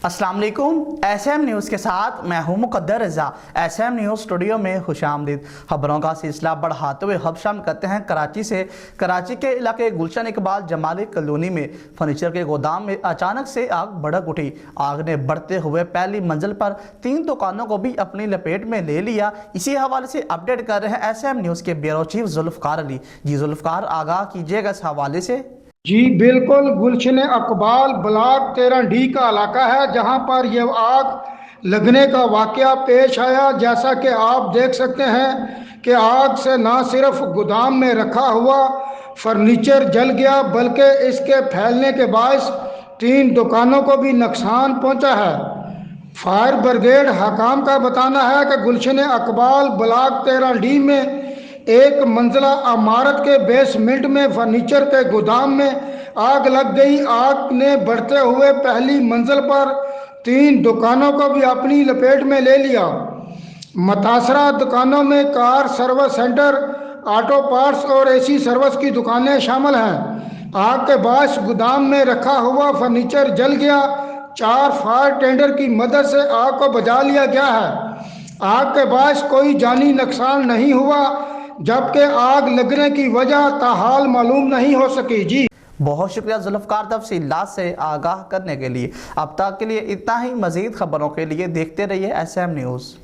अस्सलाम वालेकुम। SM news के साथ मैं हूं मुकद्दर रज़ा। एसएम न्यूज़ स्टूडियो में खुशामदीद। खबरों का सिलसिला बढ़ाते हुए अब शाम करते हैं कराची से। कराची के इलाके गुलशन इकबाल जमाली कॉलोनी में फर्नीचर के गोदाम में अचानक से आग भड़क उठी। आग ने बढ़ते हुए पहली मंजिल पर 3 दुकानों को भी अपनी लपेट में ले लिया। इसी हवाले से अपडेट कर रहे हैं एसएम न्यूज़ के ब्यूरो चीफ जुल्फ़कार अली। जी जुल्फ़कार, आगाह कीजिएगा इस हवाले से। जी बिल्कुल, गुलशन अकबाल ब्लॉक 13D का इलाका है जहां पर यह आग लगने का वाकया पेश आया। जैसा कि आप देख सकते हैं कि आग से ना सिर्फ गोदाम में रखा हुआ फर्नीचर जल गया बल्कि इसके फैलने के बायस 3 दुकानों को भी नुकसान पहुंचा है। फायर ब्रिगेड हकाम का बताना है कि गुलशन अकबाल ब्लॉक 13D में एक मंजिला इमारत के बेसमेंट में फर्नीचर के गोदाम में आग लग गई। आग ने बढ़ते हुए पहली मंजिल पर 3 दुकानों को भी अपनी लपेट में ले लिया। मुतासरा दुकानों में car service centre, auto parts और एसी सर्विस की दुकानें शामिल हैं। आग के बाद गोदाम में रखा हुआ फर्नीचर जल गया। 4 फायर टेंडर की मदद से आग को बुझा लिया गया है। आग के बाद कोई जानी नुकसान नहीं हुआ, जबकि आग लगने की वजह ताहाल मालूम नहीं हो सकी। जी बहुत शुक्रिया जुल्फ़कार तफसीलात से आगाह करने के लिए। अब तक के लिए इतना ही। मज़ीद खबरों के लिए देखते रहिए एसएम न्यूज़।